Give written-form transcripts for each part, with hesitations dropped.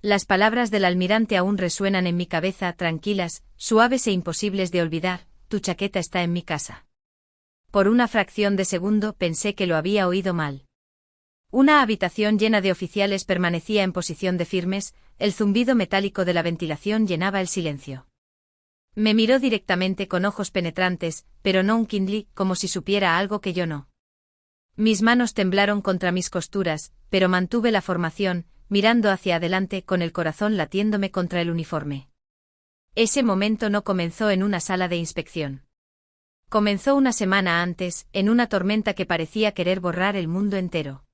Las palabras del almirante aún resuenan en mi cabeza, tranquilas, suaves e imposibles de olvidar: tu chaqueta está en mi casa. Por una fracción de segundo pensé que lo había oído mal. Una habitación llena de oficiales permanecía en posición de firmes, el zumbido metálico de la ventilación llenaba el silencio. Me miró directamente con ojos penetrantes, pero no unkindly, como si supiera algo que yo no. Mis manos temblaron contra mis costuras, pero mantuve la formación, mirando hacia adelante con el corazón latiéndome contra el uniforme. Ese momento no comenzó en una sala de inspección. Comenzó una semana antes, en una tormenta que parecía querer borrar el mundo entero.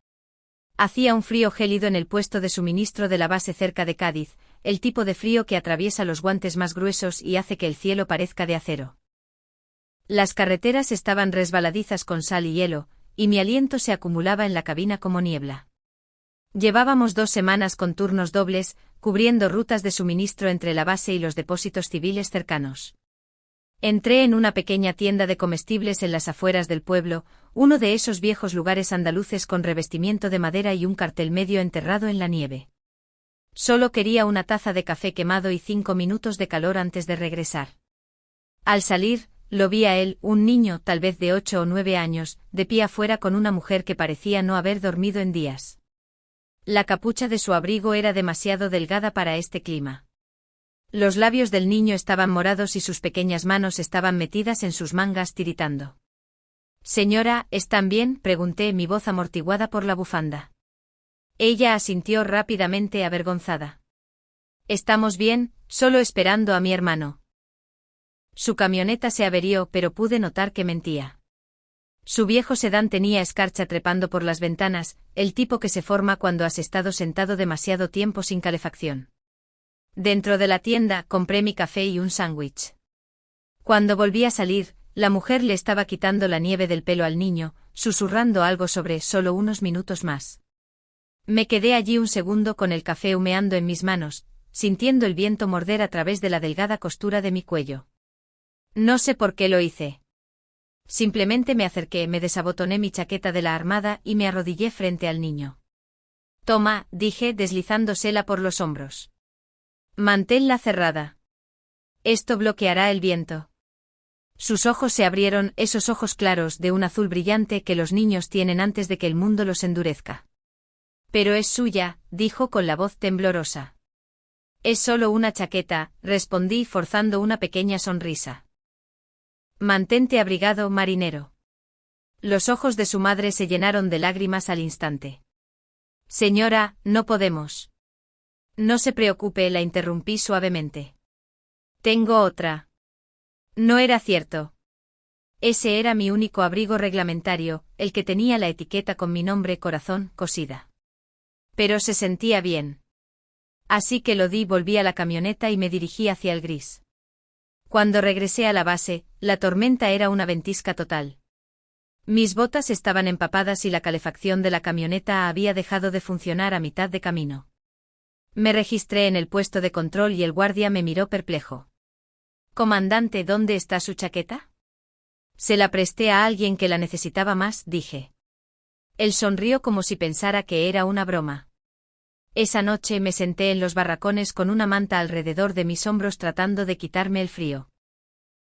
Hacía un frío gélido en el puesto de suministro de la base cerca de Cádiz, el tipo de frío que atraviesa los guantes más gruesos y hace que el cielo parezca de acero. Las carreteras estaban resbaladizas con sal y hielo, y mi aliento se acumulaba en la cabina como niebla. Llevábamos 2 semanas con turnos dobles, cubriendo rutas de suministro entre la base y los depósitos civiles cercanos. Entré en una pequeña tienda de comestibles en las afueras del pueblo, uno de esos viejos lugares andaluces con revestimiento de madera y un cartel medio enterrado en la nieve. Solo quería una taza de café quemado y 5 minutos de calor antes de regresar. Al salir, lo vi a él, un niño, tal vez de 8 o 9 años, de pie afuera con una mujer que parecía no haber dormido en días. La capucha de su abrigo era demasiado delgada para este clima. Los labios del niño estaban morados y sus pequeñas manos estaban metidas en sus mangas tiritando. «Señora, ¿están bien?», pregunté, mi voz amortiguada por la bufanda. Ella asintió rápidamente, avergonzada. «Estamos bien, solo esperando a mi hermano». Su camioneta se averió, pero pude notar que mentía. Su viejo sedán tenía escarcha trepando por las ventanas, el tipo que se forma cuando has estado sentado demasiado tiempo sin calefacción. Dentro de la tienda, compré mi café y un sándwich. Cuando volví a salir, la mujer le estaba quitando la nieve del pelo al niño, susurrando algo sobre «solo unos minutos más». Me quedé allí un segundo con el café humeando en mis manos, sintiendo el viento morder a través de la delgada costura de mi cuello. No sé por qué lo hice. Simplemente me acerqué, me desabotoné mi chaqueta de la armada y me arrodillé frente al niño. «Toma», dije, deslizándosela por los hombros. «Manténla cerrada. Esto bloqueará el viento». Sus ojos se abrieron, esos ojos claros de un azul brillante que los niños tienen antes de que el mundo los endurezca. «Pero es suya», dijo con la voz temblorosa. «Es solo una chaqueta», respondí forzando una pequeña sonrisa. «Mantente abrigado, marinero». Los ojos de su madre se llenaron de lágrimas al instante. «Señora, no podemos». «No se preocupe», la interrumpí suavemente. «Tengo otra». No era cierto. Ese era mi único abrigo reglamentario, el que tenía la etiqueta con mi nombre, corazón, cosida. Pero se sentía bien. Así que lo di, volví a la camioneta y me dirigí hacia el gris. Cuando regresé a la base, la tormenta era una ventisca total. Mis botas estaban empapadas y la calefacción de la camioneta había dejado de funcionar a mitad de camino. Me registré en el puesto de control y el guardia me miró perplejo. «Comandante, ¿dónde está su chaqueta?» «Se la presté a alguien que la necesitaba más», dije. Él sonrió como si pensara que era una broma. Esa noche me senté en los barracones con una manta alrededor de mis hombros tratando de quitarme el frío.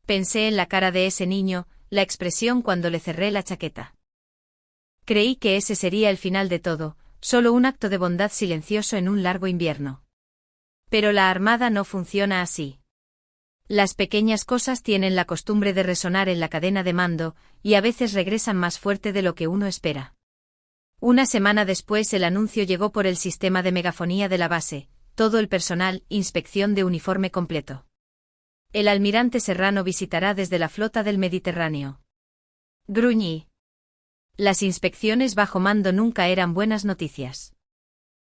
Pensé en la cara de ese niño, la expresión cuando le cerré la chaqueta. Creí que ese sería el final de todo, solo un acto de bondad silencioso en un largo invierno. Pero la armada no funciona así. Las pequeñas cosas tienen la costumbre de resonar en la cadena de mando, y a veces regresan más fuerte de lo que uno espera. Una semana después el anuncio llegó por el sistema de megafonía de la base: todo el personal, inspección de uniforme completo. El almirante Serrano visitará desde la flota del Mediterráneo. Gruñí. Las inspecciones bajo mando nunca eran buenas noticias.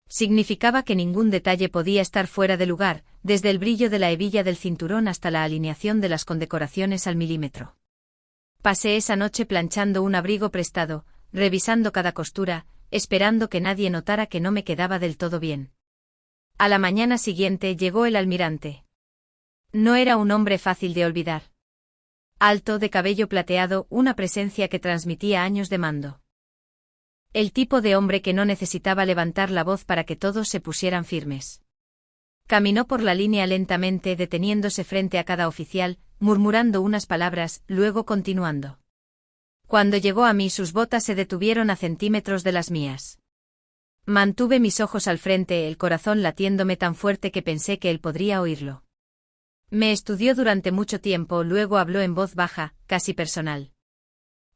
Significaba que ningún detalle podía estar fuera de lugar, desde el brillo de la hebilla del cinturón hasta la alineación de las condecoraciones al milímetro. Pasé esa noche planchando un abrigo prestado, revisando cada costura, esperando que nadie notara que no me quedaba del todo bien. A la mañana siguiente llegó el almirante. No era un hombre fácil de olvidar. Alto, de cabello plateado, una presencia que transmitía años de mando. El tipo de hombre que no necesitaba levantar la voz para que todos se pusieran firmes. Caminó por la línea lentamente, deteniéndose frente a cada oficial, murmurando unas palabras, luego continuando. Cuando llegó a mí, sus botas se detuvieron a centímetros de las mías. Mantuve mis ojos al frente, el corazón latiéndome tan fuerte que pensé que él podría oírlo. Me estudió durante mucho tiempo, luego habló en voz baja, casi personal.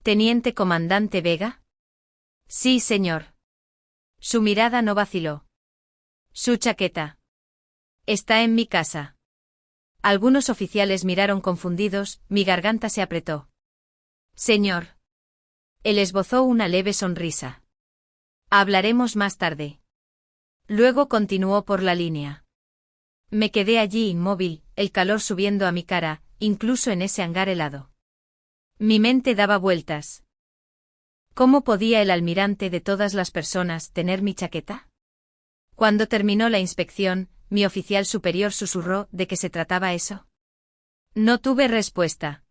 ¿Teniente comandante Vega? Sí, señor. Su mirada no vaciló. Su chaqueta. Está en mi casa. Algunos oficiales miraron confundidos, mi garganta se apretó. Señor. Él esbozó una leve sonrisa. Hablaremos más tarde. Luego continuó por la línea. Me quedé allí inmóvil, el calor subiendo a mi cara, incluso en ese hangar helado. Mi mente daba vueltas. ¿Cómo podía el almirante de todas las personas tener mi chaqueta? Cuando terminó la inspección, mi oficial superior susurró ¿de qué se trataba eso? No tuve respuesta.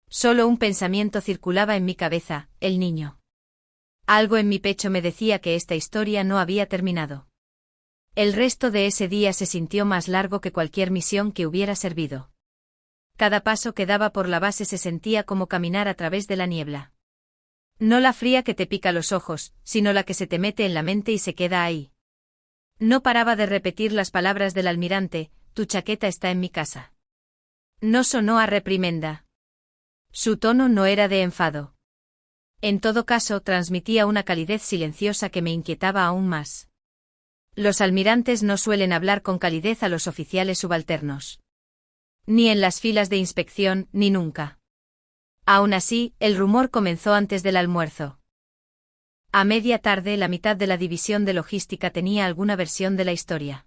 Solo un pensamiento circulaba en mi cabeza, el niño. Algo en mi pecho me decía que esta historia no había terminado. El resto de ese día se sintió más largo que cualquier misión que hubiera servido. Cada paso que daba por la base se sentía como caminar a través de la niebla. No la fría que te pica los ojos, sino la que se te mete en la mente y se queda ahí. No paraba de repetir las palabras del almirante, tu chaqueta está en mi casa. No sonó a reprimenda. Su tono no era de enfado. En todo caso, transmitía una calidez silenciosa que me inquietaba aún más. Los almirantes no suelen hablar con calidez a los oficiales subalternos. Ni en las filas de inspección, ni nunca. Aún así, el rumor comenzó antes del almuerzo. A media tarde, la mitad de la división de logística tenía alguna versión de la historia.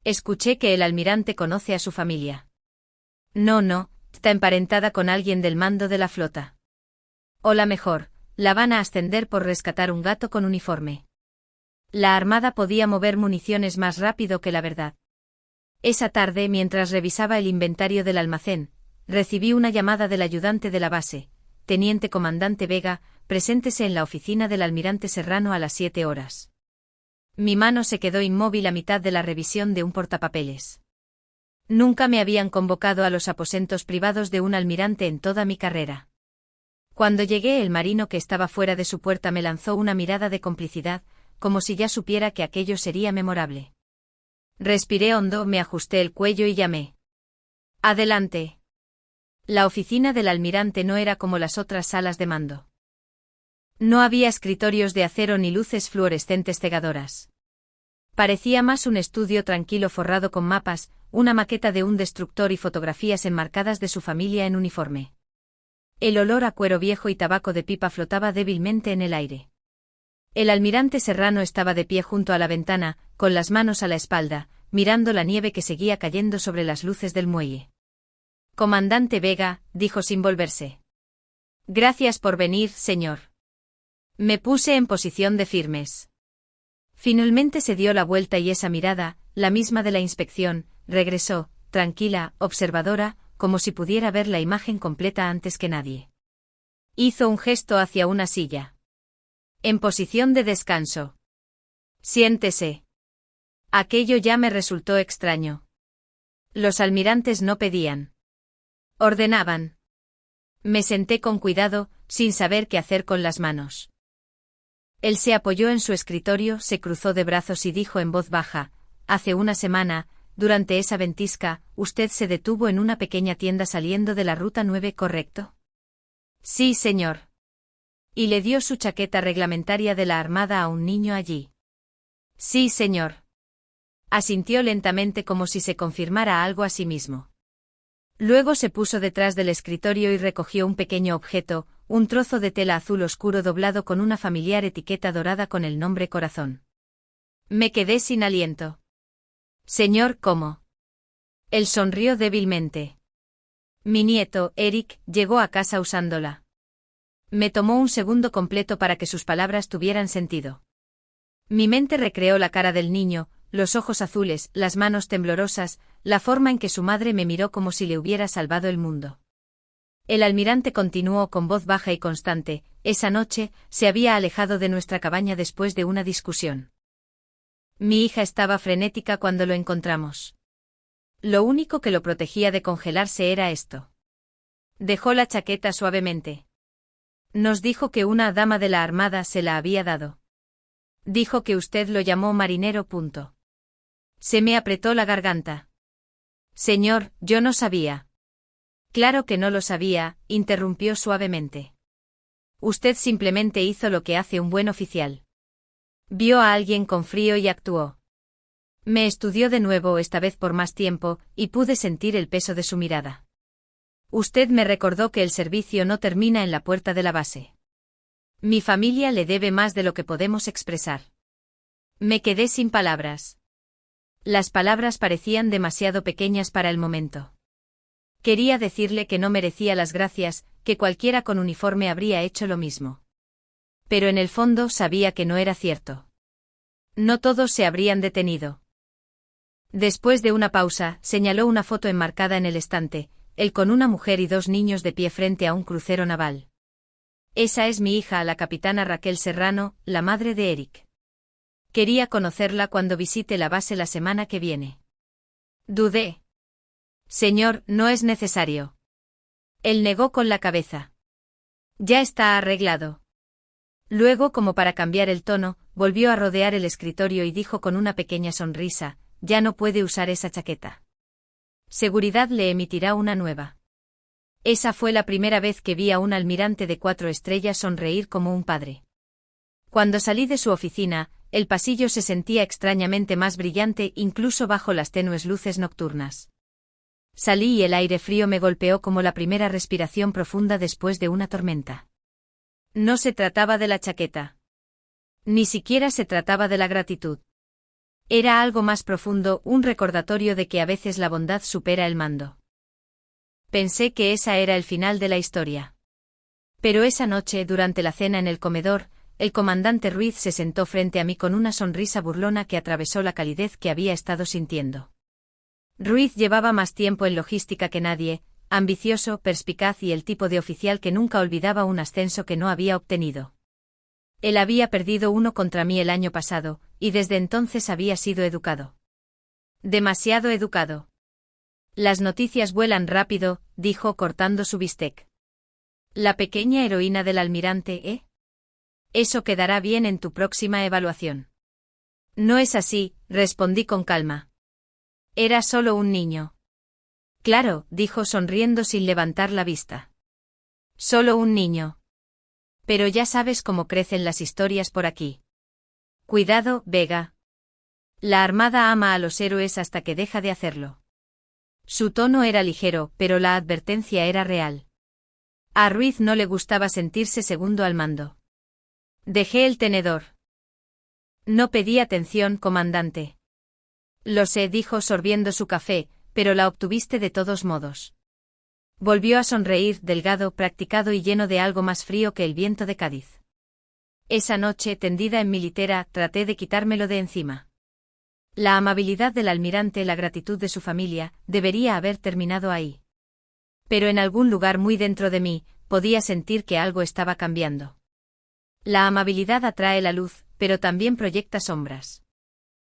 Escuché que el almirante conoce a su familia. No, está emparentada con alguien del mando de la flota. O la mejor, la van a ascender por rescatar un gato con uniforme. La armada podía mover municiones más rápido que la verdad. Esa tarde, mientras revisaba el inventario del almacén, recibí una llamada del ayudante de la base, Teniente Comandante Vega, preséntese en la oficina del almirante Serrano a las 7 horas. Mi mano se quedó inmóvil a mitad de la revisión de un portapapeles. Nunca me habían convocado a los aposentos privados de un almirante en toda mi carrera. Cuando llegué, el marino que estaba fuera de su puerta me lanzó una mirada de complicidad, como si ya supiera que aquello sería memorable. Respiré hondo, me ajusté el cuello y llamé. Adelante. La oficina del almirante no era como las otras salas de mando. No había escritorios de acero ni luces fluorescentes cegadoras. Parecía más un estudio tranquilo forrado con mapas, una maqueta de un destructor y fotografías enmarcadas de su familia en uniforme. El olor a cuero viejo y tabaco de pipa flotaba débilmente en el aire. El almirante Serrano estaba de pie junto a la ventana, con las manos a la espalda, mirando la nieve que seguía cayendo sobre las luces del muelle. Comandante Vega, dijo sin volverse. Gracias por venir, señor. Me puse en posición de firmes. Finalmente se dio la vuelta y esa mirada, la misma de la inspección, regresó, tranquila, observadora, como si pudiera ver la imagen completa antes que nadie. Hizo un gesto hacia una silla. En posición de descanso. Siéntese. Aquello ya me resultó extraño. Los almirantes no pedían. Ordenaban. Me senté con cuidado, sin saber qué hacer con las manos. Él se apoyó en su escritorio, se cruzó de brazos y dijo en voz baja, hace una semana, durante esa ventisca, usted se detuvo en una pequeña tienda saliendo de la ruta 9, ¿correcto? Sí, señor. Y le dio su chaqueta reglamentaria de la Armada a un niño allí. Sí, señor. Asintió lentamente como si se confirmara algo a sí mismo. Luego se puso detrás del escritorio y recogió un pequeño objeto, un trozo de tela azul oscuro doblado con una familiar etiqueta dorada con el nombre Corazón. Me quedé sin aliento. Señor, ¿cómo? Él sonrió débilmente. Mi nieto, Eric, llegó a casa usándola. Me tomó un segundo completo para que sus palabras tuvieran sentido. Mi mente recreó la cara del niño, los ojos azules, las manos temblorosas, la forma en que su madre me miró como si le hubiera salvado el mundo. El almirante continuó con voz baja y constante, esa noche, se había alejado de nuestra cabaña después de una discusión. Mi hija estaba frenética cuando lo encontramos. Lo único que lo protegía de congelarse era esto. Dejó la chaqueta suavemente. Nos dijo que una dama de la Armada se la había dado. Dijo que usted lo llamó marinero. Se me apretó la garganta. Señor, yo no sabía. Claro que no lo sabía, interrumpió suavemente. Usted simplemente hizo lo que hace un buen oficial. Vio a alguien con frío y actuó. Me estudió de nuevo, esta vez por más tiempo, y pude sentir el peso de su mirada. Usted me recordó que el servicio no termina en la puerta de la base. Mi familia le debe más de lo que podemos expresar. Me quedé sin palabras. Las palabras parecían demasiado pequeñas para el momento. Quería decirle que no merecía las gracias, que cualquiera con uniforme habría hecho lo mismo. Pero en el fondo sabía que no era cierto. No todos se habrían detenido. Después de una pausa, señaló una foto enmarcada en el estante, él con una mujer y 2 niños de pie frente a un crucero naval. Esa es mi hija, la capitana Raquel Serrano, la madre de Eric. Quería conocerla cuando visite la base la semana que viene. Dudé. Señor, no es necesario. Él negó con la cabeza. Ya está arreglado. Luego, como para cambiar el tono, volvió a rodear el escritorio y dijo con una pequeña sonrisa, ya no puede usar esa chaqueta. Seguridad le emitirá una nueva. Esa fue la primera vez que vi a un almirante de 4 estrellas sonreír como un padre. Cuando salí de su oficina, el pasillo se sentía extrañamente más brillante incluso bajo las tenues luces nocturnas. Salí y el aire frío me golpeó como la primera respiración profunda después de una tormenta. No se trataba de la chaqueta. Ni siquiera se trataba de la gratitud. Era algo más profundo, un recordatorio de que a veces la bondad supera el mando. Pensé que esa era el final de la historia. Pero esa noche, durante la cena en el comedor, el comandante Ruiz se sentó frente a mí con una sonrisa burlona que atravesó la calidez que había estado sintiendo. Ruiz llevaba más tiempo en logística que nadie, ambicioso, perspicaz y el tipo de oficial que nunca olvidaba un ascenso que no había obtenido. Él había perdido uno contra mí el año pasado, y desde entonces había sido educado. Demasiado educado. Las noticias vuelan rápido, dijo cortando su bistec. La pequeña heroína del almirante, ¿eh? Eso quedará bien en tu próxima evaluación. No es así, respondí con calma. Era solo un niño. Claro, dijo sonriendo sin levantar la vista. Solo un niño. Pero ya sabes cómo crecen las historias por aquí. Cuidado, Vega. La Armada ama a los héroes hasta que deja de hacerlo. Su tono era ligero, pero la advertencia era real. A Ruiz no le gustaba sentirse segundo al mando. Dejé el tenedor. No pedí atención, comandante. Lo sé, dijo sorbiendo su café, pero la obtuviste de todos modos. Volvió a sonreír, delgado, practicado y lleno de algo más frío que el viento de Cádiz. Esa noche, tendida en mi litera, traté de quitármelo de encima. La amabilidad del almirante, la gratitud de su familia, debería haber terminado ahí. Pero en algún lugar muy dentro de mí, podía sentir que algo estaba cambiando. La amabilidad atrae la luz, pero también proyecta sombras.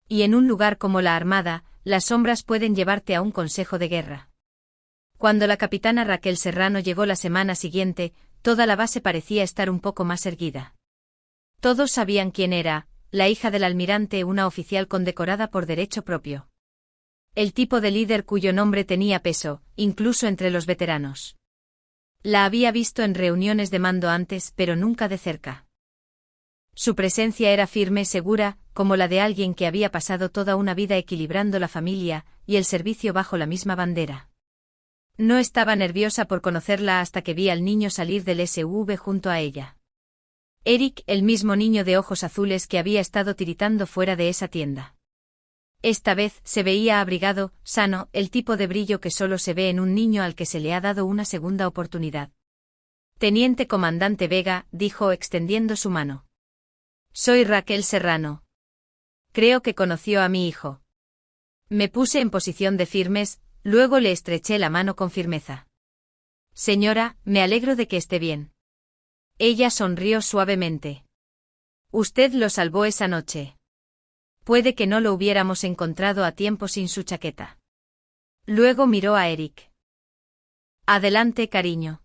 Y en un lugar como la Armada, las sombras pueden llevarte a un consejo de guerra. Cuando la capitana Raquel Serrano llegó la semana siguiente, toda la base parecía estar un poco más erguida. Todos sabían quién era, la hija del almirante, una oficial condecorada por derecho propio. El tipo de líder cuyo nombre tenía peso, incluso entre los veteranos. La había visto en reuniones de mando antes, pero nunca de cerca. Su presencia era firme, segura, como la de alguien que había pasado toda una vida equilibrando la familia y el servicio bajo la misma bandera. No estaba nerviosa por conocerla hasta que vi al niño salir del SUV junto a ella. Eric, el mismo niño de ojos azules que había estado tiritando fuera de esa tienda. Esta vez se veía abrigado, sano, el tipo de brillo que solo se ve en un niño al que se le ha dado una segunda oportunidad. Teniente comandante Vega, dijo extendiendo su mano. Soy Raquel Serrano. Creo que conoció a mi hijo. Me puse en posición de firmes, luego le estreché la mano con firmeza. Señora, me alegro de que esté bien. Ella sonrió suavemente. Usted lo salvó esa noche. Puede que no lo hubiéramos encontrado a tiempo sin su chaqueta. Luego miró a Eric. Adelante, cariño.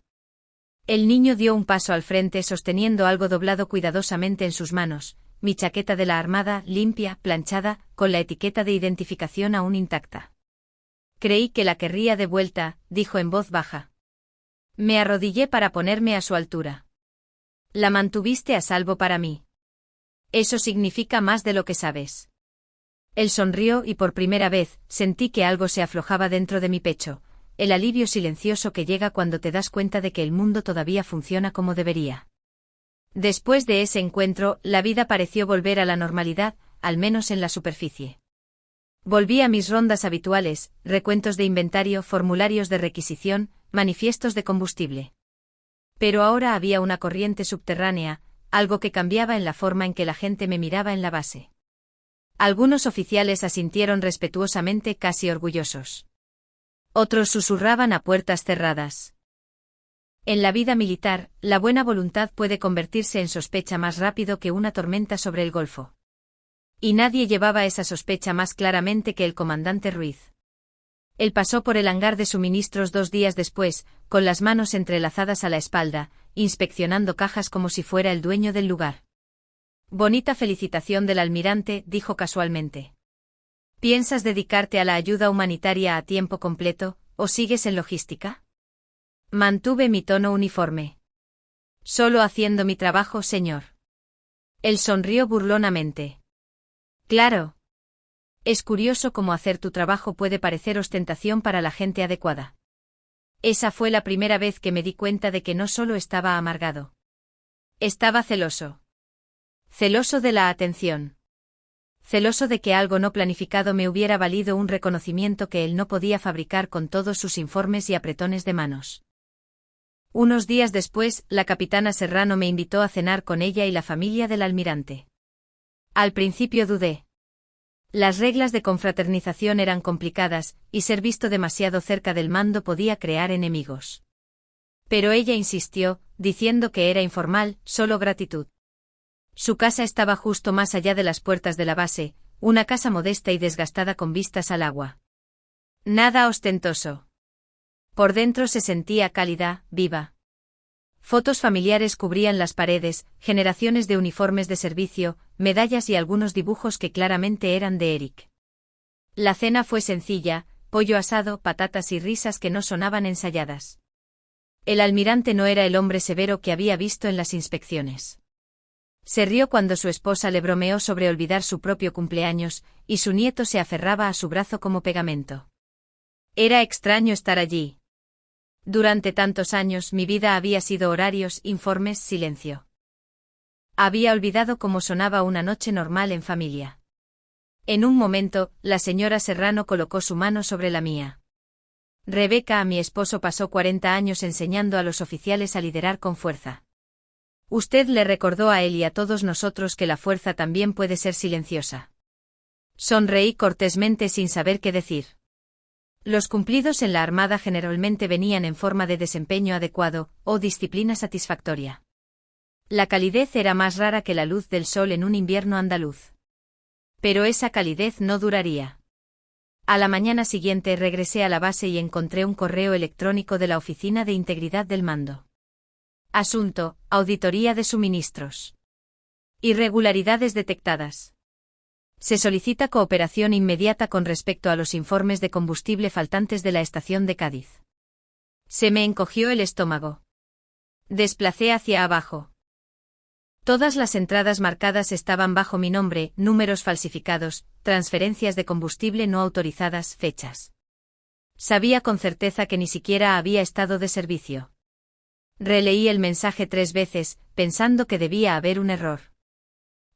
El niño dio un paso al frente sosteniendo algo doblado cuidadosamente en sus manos, mi chaqueta de la Armada, limpia, planchada, con la etiqueta de identificación aún intacta. Creí que la querría de vuelta, dijo en voz baja. Me arrodillé para ponerme a su altura. La mantuviste a salvo para mí. Eso significa más de lo que sabes. Él sonrió y por primera vez sentí que algo se aflojaba dentro de mi pecho, el alivio silencioso que llega cuando te das cuenta de que el mundo todavía funciona como debería. Después de ese encuentro, la vida pareció volver a la normalidad, al menos en la superficie. Volví a mis rondas habituales, recuentos de inventario, formularios de requisición, manifiestos de combustible. Pero ahora había una corriente subterránea, algo que cambiaba en la forma en que la gente me miraba en la base. Algunos oficiales asintieron respetuosamente, casi orgullosos. Otros susurraban a puertas cerradas. En la vida militar, la buena voluntad puede convertirse en sospecha más rápido que una tormenta sobre el Golfo. Y nadie llevaba esa sospecha más claramente que el comandante Ruiz. Él pasó por el hangar de suministros 2 días después, con las manos entrelazadas a la espalda, inspeccionando cajas como si fuera el dueño del lugar. Bonita felicitación del almirante, dijo casualmente. ¿Piensas dedicarte a la ayuda humanitaria a tiempo completo, o sigues en logística? Mantuve mi tono uniforme. Solo haciendo mi trabajo, señor. Él sonrió burlonamente. Claro. Es curioso cómo hacer tu trabajo puede parecer ostentación para la gente adecuada. Esa fue la primera vez que me di cuenta de que no solo estaba amargado. Estaba celoso. Celoso de la atención. Celoso de que algo no planificado me hubiera valido un reconocimiento que él no podía fabricar con todos sus informes y apretones de manos. Unos días después, la capitana Serrano me invitó a cenar con ella y la familia del almirante. Al principio dudé. Las reglas de confraternización eran complicadas, y ser visto demasiado cerca del mando podía crear enemigos. Pero ella insistió, diciendo que era informal, solo gratitud. Su casa estaba justo más allá de las puertas de la base, una casa modesta y desgastada con vistas al agua. Nada ostentoso. Por dentro se sentía cálida, viva. Fotos familiares cubrían las paredes, generaciones de uniformes de servicio, medallas y algunos dibujos que claramente eran de Eric. La cena fue sencilla, pollo asado, patatas y risas que no sonaban ensayadas. El almirante no era el hombre severo que había visto en las inspecciones. Se rió cuando su esposa le bromeó sobre olvidar su propio cumpleaños, y su nieto se aferraba a su brazo como pegamento. Era extraño estar allí. Durante tantos años mi vida había sido horarios, informes, silencio. Había olvidado cómo sonaba una noche normal en familia. En un momento, la señora Serrano colocó su mano sobre la mía. Rebeca, mi esposo, pasó 40 años enseñando a los oficiales a liderar con fuerza. Usted le recordó a él y a todos nosotros que la fuerza también puede ser silenciosa. Sonreí cortésmente sin saber qué decir. Los cumplidos en la Armada generalmente venían en forma de desempeño adecuado, o disciplina satisfactoria. La calidez era más rara que la luz del sol en un invierno andaluz. Pero esa calidez no duraría. A la mañana siguiente regresé a la base y encontré un correo electrónico de la Oficina de Integridad del Mando. Asunto: auditoría de suministros. Irregularidades detectadas. Se solicita cooperación inmediata con respecto a los informes de combustible faltantes de la estación de Cádiz. Se me encogió el estómago. Desplacé hacia abajo. Todas las entradas marcadas estaban bajo mi nombre, números falsificados, transferencias de combustible no autorizadas, fechas. Sabía con certeza que ni siquiera había estado de servicio. Releí el mensaje 3 veces, pensando que debía haber un error.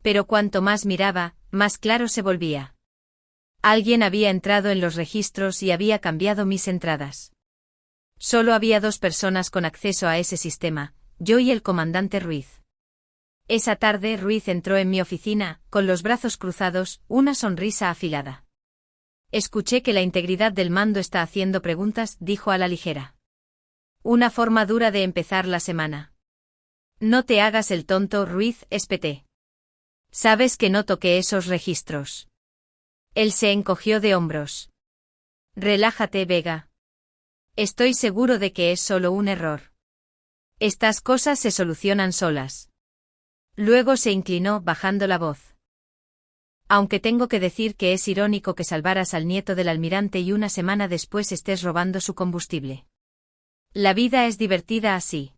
Pero cuanto más miraba, más claro se volvía. Alguien había entrado en los registros y había cambiado mis entradas. Solo había 2 personas con acceso a ese sistema, yo y el comandante Ruiz. Esa tarde Ruiz entró en mi oficina, con los brazos cruzados, una sonrisa afilada. Escuché que la integridad del mando está haciendo preguntas, dijo a la ligera. Una forma dura de empezar la semana. No te hagas el tonto, Ruiz, espeté. Sabes que no toqué esos registros. Él se encogió de hombros. Relájate, Vega. Estoy seguro de que es solo un error. Estas cosas se solucionan solas. Luego se inclinó, bajando la voz. Aunque tengo que decir que es irónico que salvaras al nieto del almirante y una semana después estés robando su combustible. La vida es divertida así.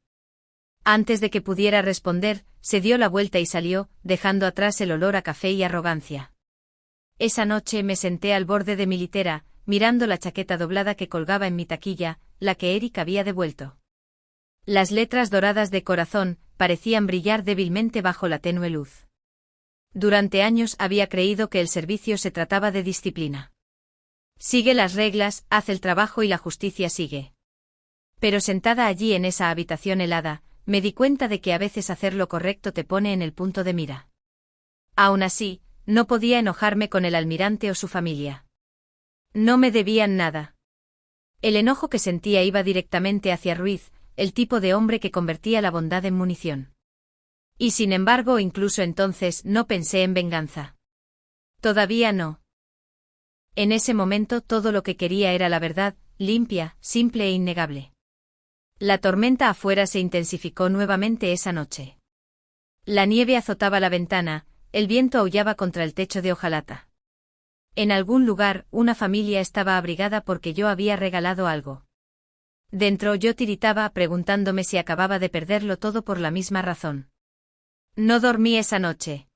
Antes de que pudiera responder, se dio la vuelta y salió, dejando atrás el olor a café y arrogancia. Esa noche me senté al borde de mi litera, mirando la chaqueta doblada que colgaba en mi taquilla, la que Eric había devuelto. Las letras doradas de corazón parecían brillar débilmente bajo la tenue luz. Durante años había creído que el servicio se trataba de disciplina. Sigue las reglas, haz el trabajo y la justicia sigue. Pero sentada allí en esa habitación helada, me di cuenta de que a veces hacer lo correcto te pone en el punto de mira. Aún así, no podía enojarme con el almirante o su familia. No me debían nada. El enojo que sentía iba directamente hacia Ruiz, el tipo de hombre que convertía la bondad en munición. Y sin embargo, incluso entonces no pensé en venganza. Todavía no. En ese momento todo lo que quería era la verdad, limpia, simple e innegable. La tormenta afuera se intensificó nuevamente esa noche. La nieve azotaba la ventana, el viento aullaba contra el techo de hojalata. En algún lugar, una familia estaba abrigada porque yo había regalado algo. Dentro yo tiritaba preguntándome si acababa de perderlo todo por la misma razón. No dormí esa noche.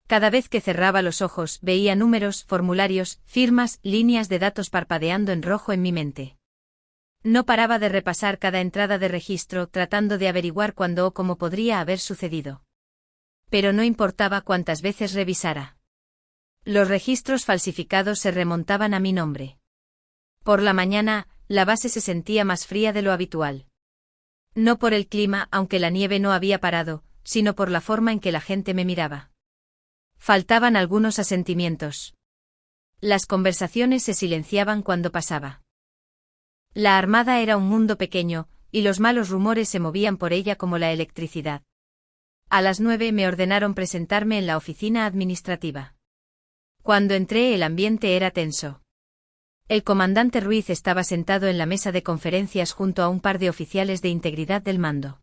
Cada vez que cerraba los ojos veía números, formularios, firmas, líneas de datos parpadeando en rojo en mi mente. No paraba de repasar cada entrada de registro tratando de averiguar cuándo o cómo podría haber sucedido. Pero no importaba cuántas veces revisara. Los registros falsificados se remontaban a mi nombre. Por la mañana, la base se sentía más fría de lo habitual. No por el clima, aunque la nieve no había parado, sino por la forma en que la gente me miraba. Faltaban algunos asentimientos. Las conversaciones se silenciaban cuando pasaba. La Armada era un mundo pequeño, y los malos rumores se movían por ella como la electricidad. A las 9 me ordenaron presentarme en la oficina administrativa. Cuando entré el ambiente era tenso. El comandante Ruiz estaba sentado en la mesa de conferencias junto a un par de oficiales de integridad del mando.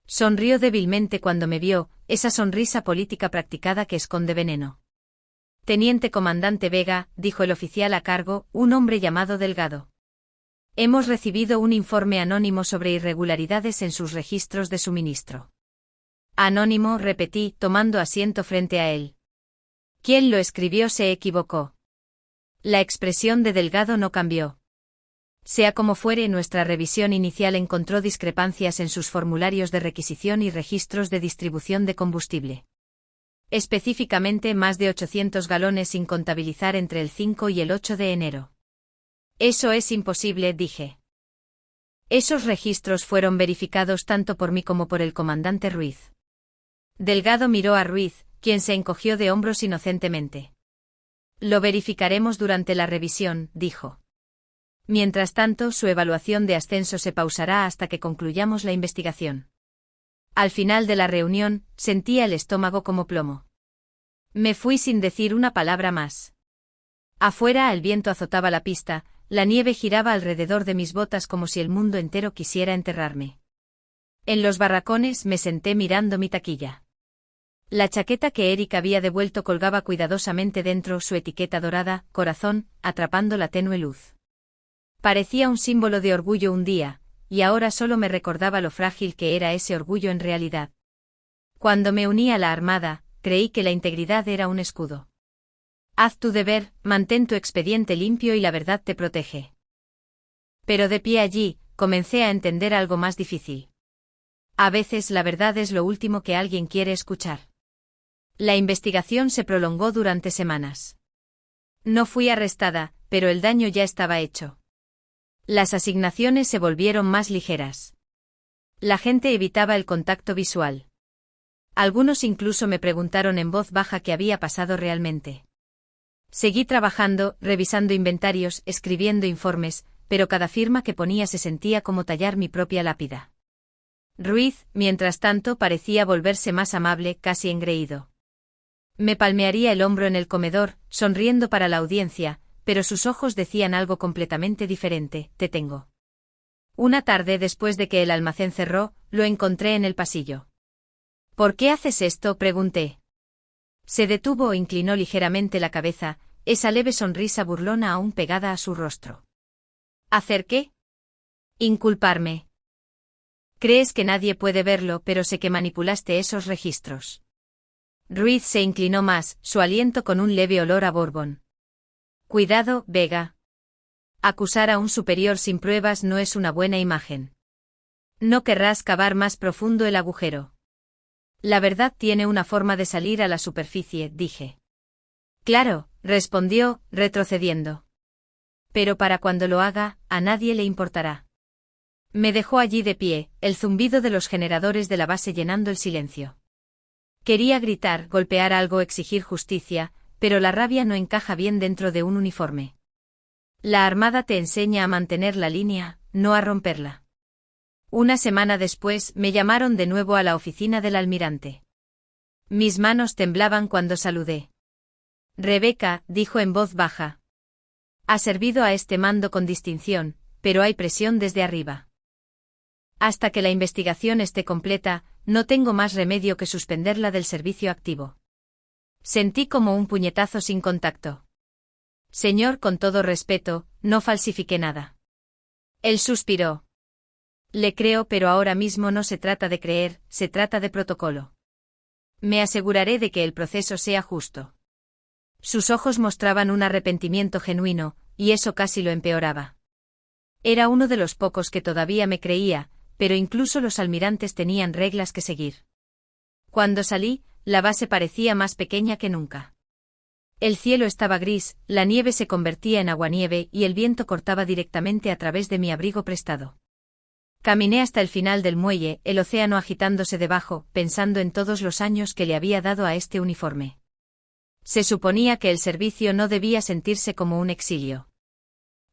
Sonrió débilmente cuando me vio, esa sonrisa política practicada que esconde veneno. Teniente comandante Vega, dijo el oficial a cargo, un hombre llamado Delgado. Hemos recibido un informe anónimo sobre irregularidades en sus registros de suministro. Anónimo, repetí, tomando asiento frente a él. Quien lo escribió se equivocó. La expresión de Delgado no cambió. Sea como fuere, nuestra revisión inicial encontró discrepancias en sus formularios de requisición y registros de distribución de combustible. Específicamente más de 800 galones sin contabilizar entre el 5 y el 8 de enero. Eso es imposible, dije. Esos registros fueron verificados tanto por mí como por el comandante Ruiz. Delgado miró a Ruiz, quien se encogió de hombros inocentemente. Lo verificaremos durante la revisión, dijo. Mientras tanto, su evaluación de ascenso se pausará hasta que concluyamos la investigación. Al final de la reunión, sentía el estómago como plomo. Me fui sin decir una palabra más. Afuera el viento azotaba la pista, la nieve giraba alrededor de mis botas como si el mundo entero quisiera enterrarme. En los barracones me senté mirando mi taquilla. La chaqueta que Eric había devuelto colgaba cuidadosamente dentro, su etiqueta dorada, corazón, atrapando la tenue luz. Parecía un símbolo de orgullo un día, y ahora solo me recordaba lo frágil que era ese orgullo en realidad. Cuando me uní a la Armada, creí que la integridad era un escudo. Haz tu deber, mantén tu expediente limpio y la verdad te protege. Pero de pie allí, comencé a entender algo más difícil. A veces la verdad es lo último que alguien quiere escuchar. La investigación se prolongó durante semanas. No fui arrestada, pero el daño ya estaba hecho. Las asignaciones se volvieron más ligeras. La gente evitaba el contacto visual. Algunos incluso me preguntaron en voz baja qué había pasado realmente. Seguí trabajando, revisando inventarios, escribiendo informes, pero cada firma que ponía se sentía como tallar mi propia lápida. Ruiz, mientras tanto, parecía volverse más amable, casi engreído. Me palmearía el hombro en el comedor, sonriendo para la audiencia, pero sus ojos decían algo completamente diferente: te tengo. Una tarde después de que el almacén cerró, lo encontré en el pasillo. ¿Por qué haces esto?, pregunté. Se detuvo e inclinó ligeramente la cabeza, esa leve sonrisa burlona aún pegada a su rostro. ¿Hacer qué? Inculparme. Crees que nadie puede verlo, pero sé que manipulaste esos registros. Ruiz se inclinó más, su aliento con un leve olor a Bourbon. Cuidado, Vega. Acusar a un superior sin pruebas no es una buena imagen. No querrás cavar más profundo el agujero. La verdad tiene una forma de salir a la superficie, dije. Claro, respondió, retrocediendo. Pero para cuando lo haga, a nadie le importará. Me dejó allí de pie, el zumbido de los generadores de la base llenando el silencio. Quería gritar, golpear algo, exigir justicia, pero la rabia no encaja bien dentro de un uniforme. La Armada te enseña a mantener la línea, no a romperla. Una semana después, me llamaron de nuevo a la oficina del almirante. Mis manos temblaban cuando saludé. Rebeca, dijo en voz baja. Ha servido a este mando con distinción, pero hay presión desde arriba. Hasta que la investigación esté completa, no tengo más remedio que suspenderla del servicio activo. Sentí como un puñetazo sin contacto. Señor, con todo respeto, no falsifiqué nada. Él suspiró. Le creo, pero ahora mismo no se trata de creer, se trata de protocolo. Me aseguraré de que el proceso sea justo. Sus ojos mostraban un arrepentimiento genuino, y eso casi lo empeoraba. Era uno de los pocos que todavía me creía, pero incluso los almirantes tenían reglas que seguir. Cuando salí, la base parecía más pequeña que nunca. El cielo estaba gris, la nieve se convertía en aguanieve y el viento cortaba directamente a través de mi abrigo prestado. Caminé hasta el final del muelle, el océano agitándose debajo, pensando en todos los años que le había dado a este uniforme. Se suponía que el servicio no debía sentirse como un exilio.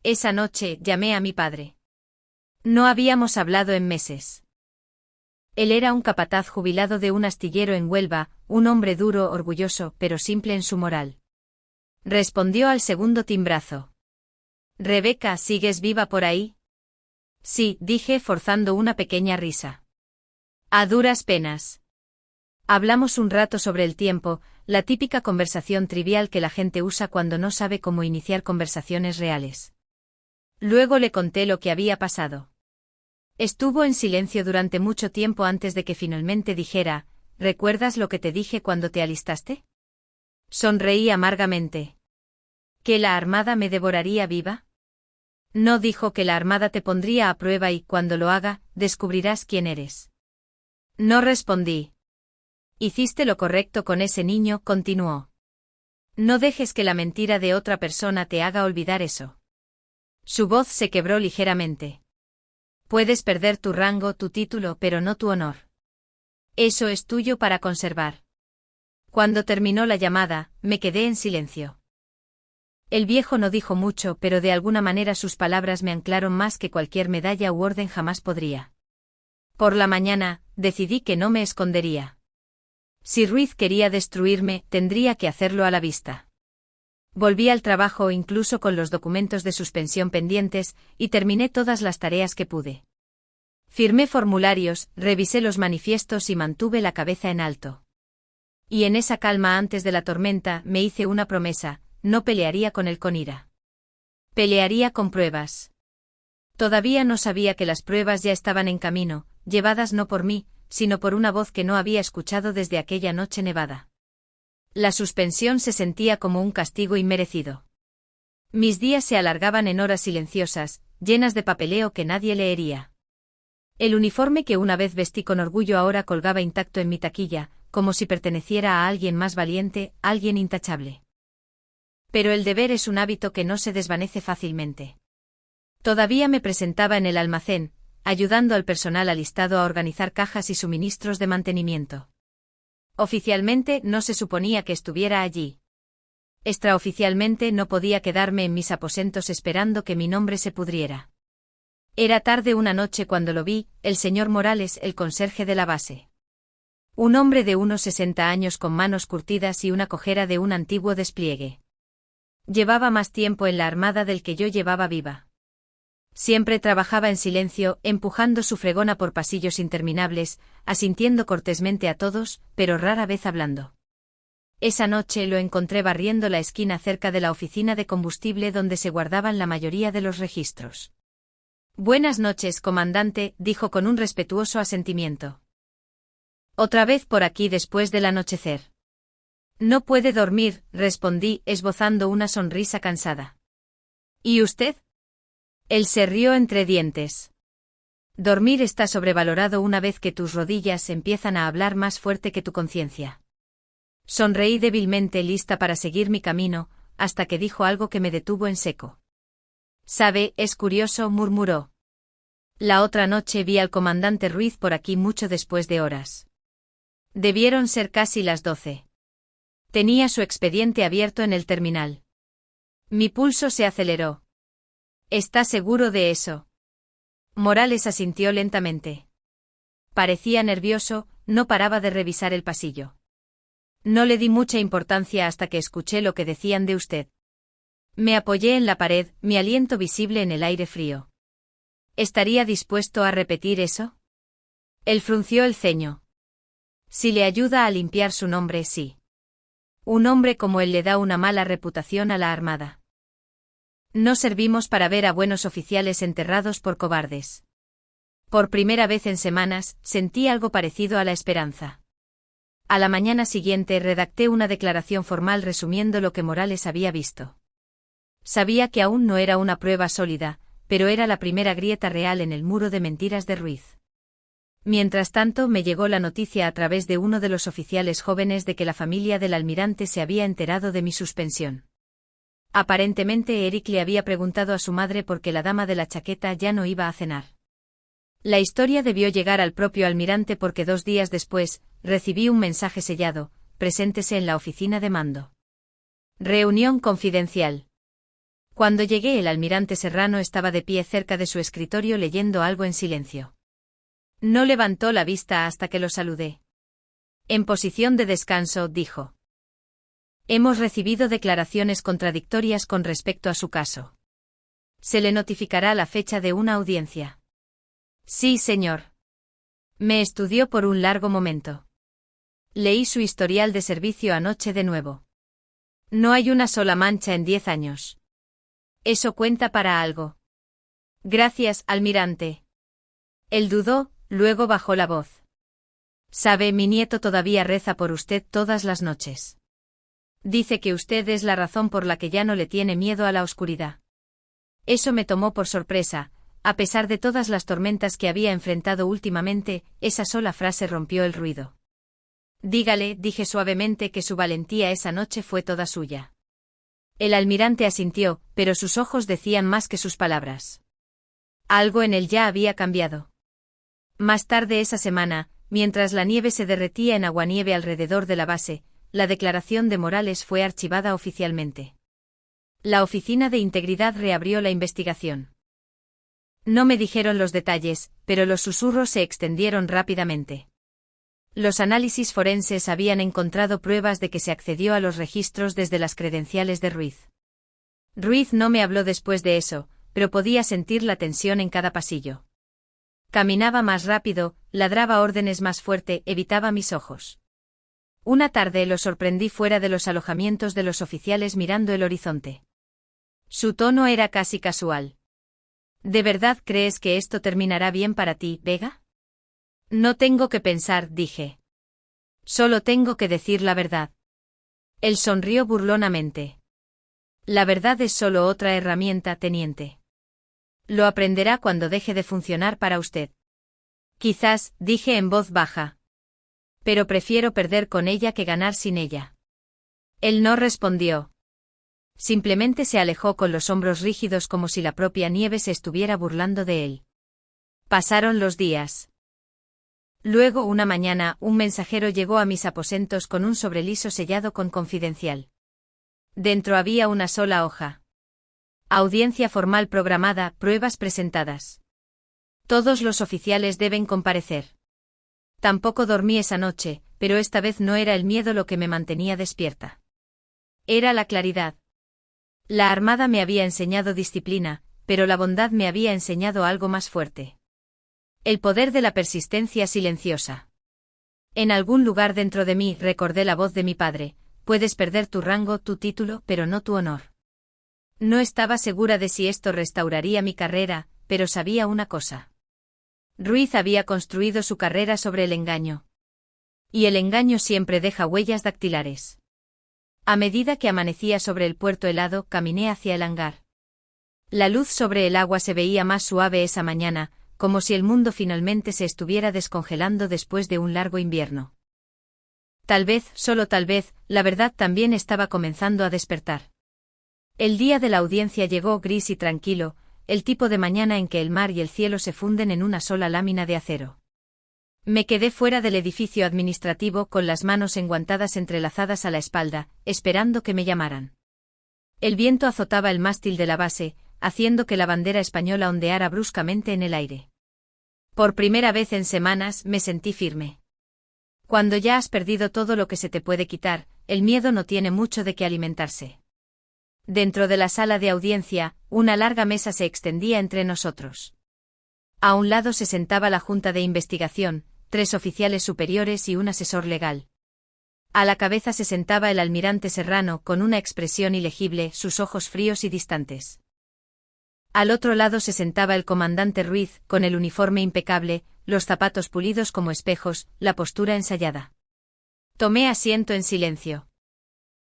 Esa noche llamé a mi padre. No habíamos hablado en meses. Él era un capataz jubilado de un astillero en Huelva, un hombre duro, orgulloso, pero simple en su moral. Respondió al segundo timbrazo. Rebeca, ¿sigues viva por ahí? Sí, dije forzando una pequeña risa. A duras penas. Hablamos un rato sobre el tiempo, la típica conversación trivial que la gente usa cuando no sabe cómo iniciar conversaciones reales. Luego le conté lo que había pasado. Estuvo en silencio durante mucho tiempo antes de que finalmente dijera: ¿recuerdas lo que te dije cuando te alistaste? Sonreí amargamente. ¿Que la Armada me devoraría viva? No, dijo, que la Armada te pondría a prueba y, cuando lo haga, descubrirás quién eres. No respondí. Hiciste lo correcto con ese niño, continuó. No dejes que la mentira de otra persona te haga olvidar eso. Su voz se quebró ligeramente. Puedes perder tu rango, tu título, pero no tu honor. Eso es tuyo para conservar. Cuando terminó la llamada, me quedé en silencio. El viejo no dijo mucho, pero de alguna manera sus palabras me anclaron más que cualquier medalla u orden jamás podría. Por la mañana, decidí que no me escondería. Si Ruiz quería destruirme, tendría que hacerlo a la vista. Volví al trabajo incluso con los documentos de suspensión pendientes, y terminé todas las tareas que pude. Firmé formularios, revisé los manifiestos y mantuve la cabeza en alto. Y en esa calma antes de la tormenta me hice una promesa: no pelearía con él con ira. Pelearía con pruebas. Todavía no sabía que las pruebas ya estaban en camino, llevadas no por mí, sino por una voz que no había escuchado desde aquella noche nevada. La suspensión se sentía como un castigo inmerecido. Mis días se alargaban en horas silenciosas, llenas de papeleo que nadie leería. El uniforme que una vez vestí con orgullo ahora colgaba intacto en mi taquilla, como si perteneciera a alguien más valiente, alguien intachable. Pero el deber es un hábito que no se desvanece fácilmente. Todavía me presentaba en el almacén, ayudando al personal alistado a organizar cajas y suministros de mantenimiento. Oficialmente no se suponía que estuviera allí. Extraoficialmente no podía quedarme en mis aposentos esperando que mi nombre se pudriera. Era tarde una noche cuando lo vi, el señor Morales, el conserje de la base. Un hombre de unos 60 años con manos curtidas y una cojera de un antiguo despliegue. Llevaba más tiempo en la armada del que yo llevaba viva. Siempre trabajaba en silencio, empujando su fregona por pasillos interminables, asintiendo cortésmente a todos, pero rara vez hablando. Esa noche lo encontré barriendo la esquina cerca de la oficina de combustible donde se guardaban la mayoría de los registros. «Buenas noches, comandante», dijo con un respetuoso asentimiento. «Otra vez por aquí después del anochecer». «No puede dormir», respondí, esbozando una sonrisa cansada. «¿Y usted?». Él se rió entre dientes. «Dormir está sobrevalorado una vez que tus rodillas empiezan a hablar más fuerte que tu conciencia». Sonreí débilmente, lista para seguir mi camino, hasta que dijo algo que me detuvo en seco. «Sabe, es curioso», murmuró. «La otra noche vi al comandante Ruiz por aquí mucho después de horas. Debieron ser casi las 12. Tenía su expediente abierto en el terminal. Mi pulso se aceleró». «¿Está seguro de eso?». Morales asintió lentamente. Parecía nervioso, no paraba de revisar el pasillo. «No le di mucha importancia hasta que escuché lo que decían de usted». Me apoyé en la pared, mi aliento visible en el aire frío. ¿Estaría dispuesto a repetir eso? Él frunció el ceño. Si le ayuda a limpiar su nombre, sí. Un hombre como él le da una mala reputación a la Armada. No servimos para ver a buenos oficiales enterrados por cobardes. Por primera vez en semanas, sentí algo parecido a la esperanza. A la mañana siguiente redacté una declaración formal resumiendo lo que Morales había visto. Sabía que aún no era una prueba sólida, pero era la primera grieta real en el muro de mentiras de Ruiz. Mientras tanto me llegó la noticia a través de uno de los oficiales jóvenes de que la familia del almirante se había enterado de mi suspensión. Aparentemente Eric le había preguntado a su madre por qué la dama de la chaqueta ya no iba a cenar. La historia debió llegar al propio almirante porque 2 días después, recibí un mensaje sellado: «Preséntese en la oficina de mando. Reunión confidencial». Cuando llegué, el almirante Serrano estaba de pie cerca de su escritorio leyendo algo en silencio. No levantó la vista hasta que lo saludé. «En posición de descanso», dijo. «Hemos recibido declaraciones contradictorias con respecto a su caso. Se le notificará la fecha de una audiencia». «Sí, señor». Me estudió por un largo momento. Leí su historial de servicio anoche de nuevo. No hay una sola mancha en 10 años. Eso cuenta para algo. «Gracias, almirante». Él dudó, luego bajó la voz. «Sabe, mi nieto todavía reza por usted todas las noches. Dice que usted es la razón por la que ya no le tiene miedo a la oscuridad». Eso me tomó por sorpresa. A pesar de todas las tormentas que había enfrentado últimamente, esa sola frase rompió el ruido. «Dígale», dije suavemente, «que su valentía esa noche fue toda suya». El almirante asintió, pero sus ojos decían más que sus palabras. Algo en él ya había cambiado. Más tarde esa semana, mientras la nieve se derretía en aguanieve alrededor de la base, la declaración de Morales fue archivada oficialmente. La Oficina de Integridad reabrió la investigación. No me dijeron los detalles, pero los susurros se extendieron rápidamente. Los análisis forenses habían encontrado pruebas de que se accedió a los registros desde las credenciales de Ruiz. Ruiz no me habló después de eso, pero podía sentir la tensión en cada pasillo. Caminaba más rápido, ladraba órdenes más fuerte, evitaba mis ojos. Una tarde lo sorprendí fuera de los alojamientos de los oficiales mirando el horizonte. Su tono era casi casual. «¿De verdad crees que esto terminará bien para ti, Vega?» «No tengo que pensar», dije. «Solo tengo que decir la verdad». Él sonrió burlonamente. «La verdad es solo otra herramienta, teniente. Lo aprenderá cuando deje de funcionar para usted». «Quizás», dije en voz baja. «Pero prefiero perder con ella que ganar sin ella». Él no respondió. Simplemente se alejó con los hombros rígidos como si la propia nieve se estuviera burlando de él. Pasaron los días. Luego una mañana, un mensajero llegó a mis aposentos con un sobre liso sellado con confidencial. Dentro había una sola hoja. Audiencia formal programada, pruebas presentadas. Todos los oficiales deben comparecer. Tampoco dormí esa noche, pero esta vez no era el miedo lo que me mantenía despierta. Era la claridad. La Armada me había enseñado disciplina, pero la bondad me había enseñado algo más fuerte. El poder de la persistencia silenciosa. En algún lugar dentro de mí recordé la voz de mi padre: puedes perder tu rango, tu título, pero no tu honor. No estaba segura de si esto restauraría mi carrera, pero sabía una cosa. Ruiz había construido su carrera sobre el engaño. Y el engaño siempre deja huellas dactilares. A medida que amanecía sobre el puerto helado, caminé hacia el hangar. La luz sobre el agua se veía más suave esa mañana, como si el mundo finalmente se estuviera descongelando después de un largo invierno. Tal vez, solo tal vez, la verdad también estaba comenzando a despertar. El día de la audiencia llegó gris y tranquilo, el tipo de mañana en que el mar y el cielo se funden en una sola lámina de acero. Me quedé fuera del edificio administrativo con las manos enguantadas entrelazadas a la espalda, esperando que me llamaran. El viento azotaba el mástil de la base, haciendo que la bandera española ondeara bruscamente en el aire. Por primera vez en semanas me sentí firme. Cuando ya has perdido todo lo que se te puede quitar, el miedo no tiene mucho de qué alimentarse. Dentro de la sala de audiencia, una larga mesa se extendía entre nosotros. A un lado se sentaba la Junta de Investigación, 3 oficiales superiores y un asesor legal. A la cabeza se sentaba el almirante Serrano con una expresión ilegible, sus ojos fríos y distantes. Al otro lado se sentaba el comandante Ruiz, con el uniforme impecable, los zapatos pulidos como espejos, la postura ensayada. Tomé asiento en silencio.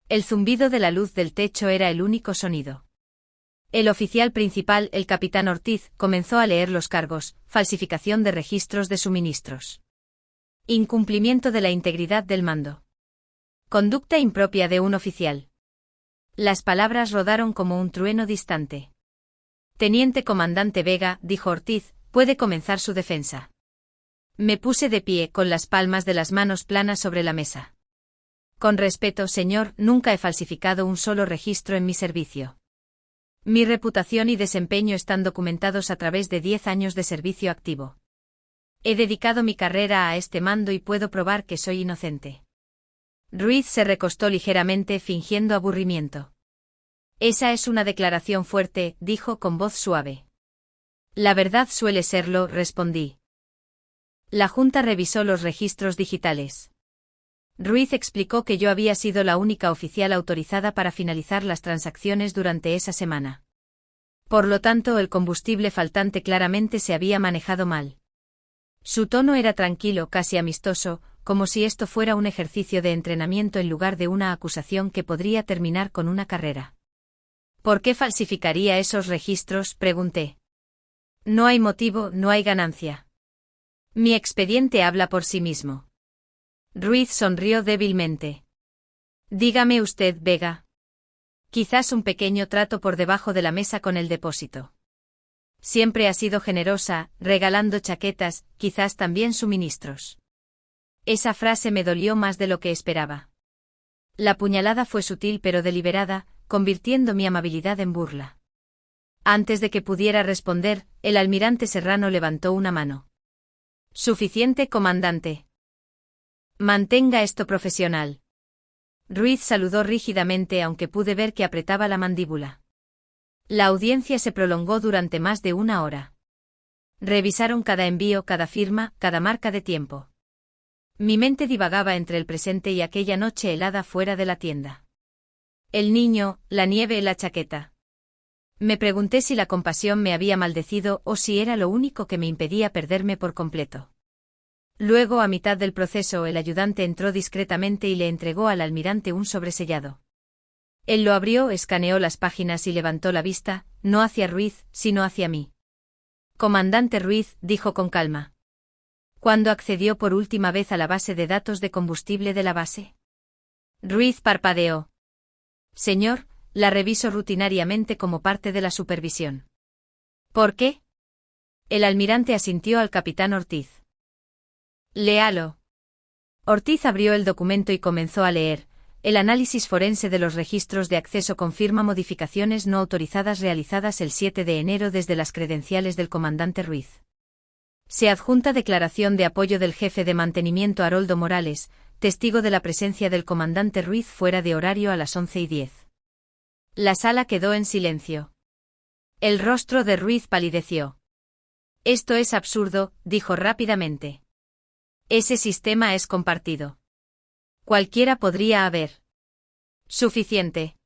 El zumbido de la luz del techo era el único sonido. El oficial principal, el capitán Ortiz, comenzó a leer los cargos: falsificación de registros de suministros. Incumplimiento de la integridad del mando. Conducta impropia de un oficial. Las palabras rodaron como un trueno distante. Teniente comandante Vega, dijo Ortiz, puede comenzar su defensa. Me puse de pie, con las palmas de las manos planas sobre la mesa. Con respeto, señor, nunca he falsificado un solo registro en mi servicio. Mi reputación y desempeño están documentados a través de 10 años de servicio activo. He dedicado mi carrera a este mando y puedo probar que soy inocente. Ruiz se recostó ligeramente, fingiendo aburrimiento. Esa es una declaración fuerte, dijo con voz suave. La verdad suele serlo, respondí. La Junta revisó los registros digitales. Ruiz explicó que yo había sido la única oficial autorizada para finalizar las transacciones durante esa semana. Por lo tanto, el combustible faltante claramente se había manejado mal. Su tono era tranquilo, casi amistoso, como si esto fuera un ejercicio de entrenamiento en lugar de una acusación que podría terminar con una carrera. ¿Por qué falsificaría esos registros?, pregunté. No hay motivo, no hay ganancia. Mi expediente habla por sí mismo. Ruiz sonrió débilmente. Dígame usted, Vega. Quizás un pequeño trato por debajo de la mesa con el depósito. Siempre ha sido generosa, regalando chaquetas, quizás también suministros. Esa frase me dolió más de lo que esperaba. La puñalada fue sutil pero deliberada, convirtiendo mi amabilidad en burla. Antes de que pudiera responder, el almirante Serrano levantó una mano. Suficiente, comandante. Mantenga esto profesional. Ruiz saludó rígidamente, aunque pude ver que apretaba la mandíbula. La audiencia se prolongó durante más de 1 hora. Revisaron cada envío, cada firma, cada marca de tiempo. Mi mente divagaba entre el presente y aquella noche helada fuera de la tienda. El niño, la nieve, la chaqueta. Me pregunté si la compasión me había maldecido o si era lo único que me impedía perderme por completo. Luego, a mitad del proceso, el ayudante entró discretamente y le entregó al almirante un sobresellado. Él lo abrió, escaneó las páginas y levantó la vista, no hacia Ruiz, sino hacia mí. Comandante Ruiz, dijo con calma. ¿Cuándo accedió por última vez a la base de datos de combustible de la base? Ruiz parpadeó. Señor, la reviso rutinariamente como parte de la supervisión. ¿Por qué? El almirante asintió al capitán Ortiz. Léalo. Ortiz abrió el documento y comenzó a leer. El análisis forense de los registros de acceso confirma modificaciones no autorizadas realizadas el 7 de enero desde las credenciales del comandante Ruiz. Se adjunta declaración de apoyo del jefe de mantenimiento Haroldo Morales, testigo de la presencia del comandante Ruiz fuera de horario a las 11:10. La sala quedó en silencio. El rostro de Ruiz palideció. Esto es absurdo, dijo rápidamente. Ese sistema es compartido. Cualquiera podría haber. Suficiente.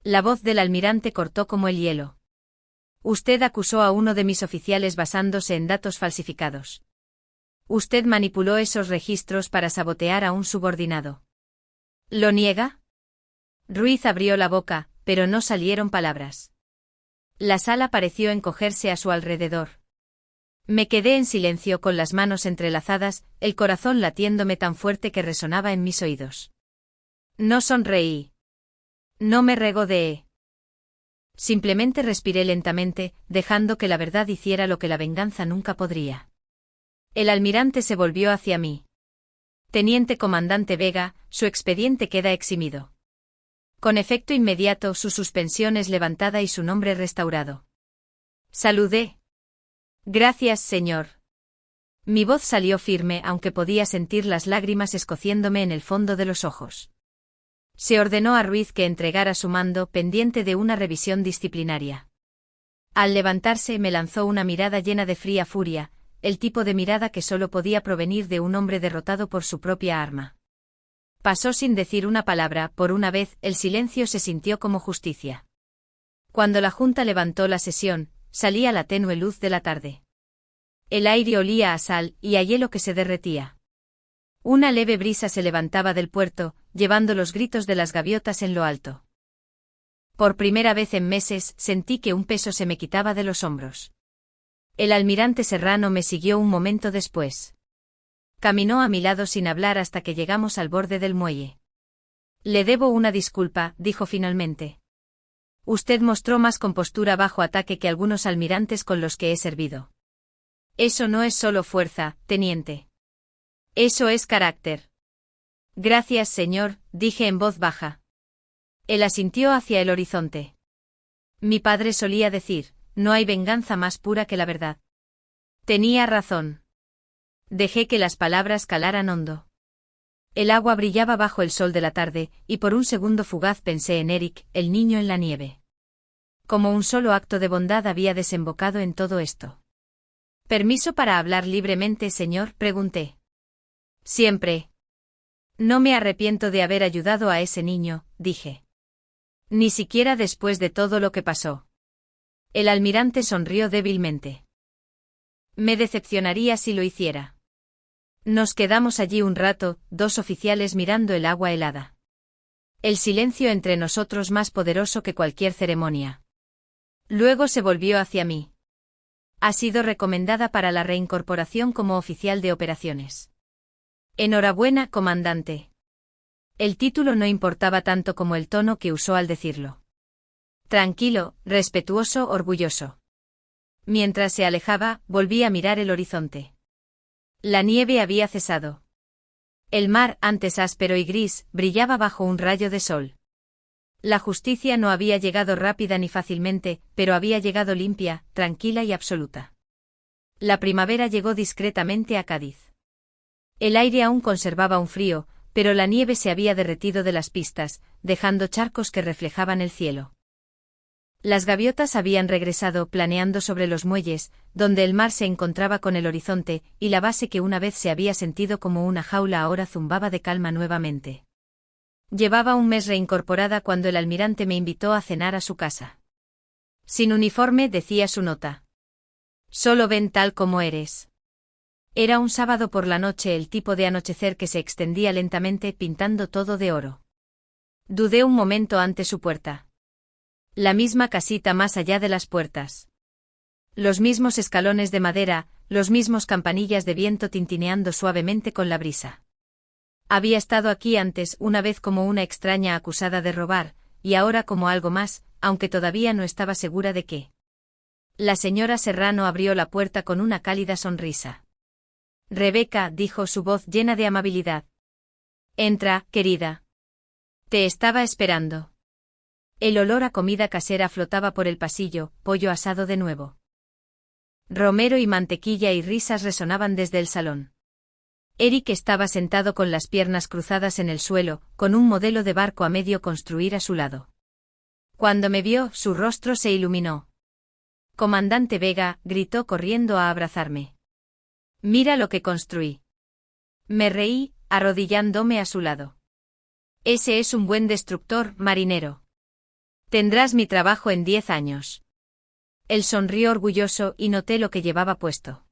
La voz del almirante cortó como el hielo. Usted acusó a uno de mis oficiales basándose en datos falsificados. Usted manipuló esos registros para sabotear a un subordinado. ¿Lo niega? Ruiz abrió la boca, pero no salieron palabras. La sala pareció encogerse a su alrededor. Me quedé en silencio con las manos entrelazadas, el corazón latiéndome tan fuerte que resonaba en mis oídos. No sonreí. No me regodeé. Simplemente respiré lentamente, dejando que la verdad hiciera lo que la venganza nunca podría. El almirante se volvió hacia mí. Teniente comandante Vega, su expediente queda eximido. Con efecto inmediato su suspensión es levantada y su nombre restaurado. Saludé. Gracias, señor. Mi voz salió firme aunque podía sentir las lágrimas escociéndome en el fondo de los ojos. Se ordenó a Ruiz que entregara su mando pendiente de una revisión disciplinaria. Al levantarse me lanzó una mirada llena de fría furia, el tipo de mirada que solo podía provenir de un hombre derrotado por su propia arma. Pasó sin decir una palabra, por una vez el silencio se sintió como justicia. Cuando la Junta levantó la sesión, salía la tenue luz de la tarde. El aire olía a sal y a hielo que se derretía. Una leve brisa se levantaba del puerto, llevando los gritos de las gaviotas en lo alto. Por primera vez en meses sentí que un peso se me quitaba de los hombros. El almirante Serrano me siguió un momento después. Caminó a mi lado sin hablar hasta que llegamos al borde del muelle. Le debo una disculpa, dijo finalmente. Usted mostró más compostura bajo ataque que algunos almirantes con los que he servido. Eso no es solo fuerza, teniente. Eso es carácter. Gracias, señor, dije en voz baja. Él asintió hacia el horizonte. Mi padre solía decir, no hay venganza más pura que la verdad. Tenía razón. Dejé que las palabras calaran hondo. El agua brillaba bajo el sol de la tarde, y por un segundo fugaz pensé en Eric, el niño en la nieve. Como un solo acto de bondad había desembocado en todo esto. ¿Permiso para hablar libremente, señor?, pregunté. Siempre. No me arrepiento de haber ayudado a ese niño, dije. Ni siquiera después de todo lo que pasó. El almirante sonrió débilmente. Me decepcionaría si lo hiciera. Nos quedamos allí un rato, dos oficiales mirando el agua helada. El silencio entre nosotros más poderoso que cualquier ceremonia. Luego se volvió hacia mí. Ha sido recomendada para la reincorporación como oficial de operaciones. Enhorabuena, comandante. El título no importaba tanto como el tono que usó al decirlo. Tranquilo, respetuoso, orgulloso. Mientras se alejaba, volví a mirar el horizonte. La nieve había cesado. El mar, antes áspero y gris, brillaba bajo un rayo de sol. La justicia no había llegado rápida ni fácilmente, pero había llegado limpia, tranquila y absoluta. La primavera llegó discretamente a Cádiz. El aire aún conservaba un frío, pero la nieve se había derretido de las pistas, dejando charcos que reflejaban el cielo. Las gaviotas habían regresado planeando sobre los muelles, donde el mar se encontraba con el horizonte, y la base que una vez se había sentido como una jaula ahora zumbaba de calma nuevamente. Llevaba un mes reincorporada cuando el almirante me invitó a cenar a su casa. Sin uniforme, decía su nota. Solo ven tal como eres. Era un sábado por la noche, el tipo de anochecer que se extendía lentamente pintando todo de oro. Dudé un momento ante su puerta. La misma casita más allá de las puertas. Los mismos escalones de madera, los mismos campanillas de viento tintineando suavemente con la brisa. Había estado aquí antes, una vez como una extraña acusada de robar, y ahora como algo más, aunque todavía no estaba segura de qué. La señora Serrano abrió la puerta con una cálida sonrisa. Rebeca, dijo su voz llena de amabilidad. Entra, querida. Te estaba esperando. El olor a comida casera flotaba por el pasillo, pollo asado de nuevo. Romero y mantequilla y risas resonaban desde el salón. Eric estaba sentado con las piernas cruzadas en el suelo, con un modelo de barco a medio construir a su lado. Cuando me vio, su rostro se iluminó. «Comandante Vega», gritó corriendo a abrazarme. «Mira lo que construí». Me reí, arrodillándome a su lado. «Ese es un buen destructor, marinero. Tendrás mi trabajo en 10 años». Él sonrió orgulloso y noté lo que llevaba puesto.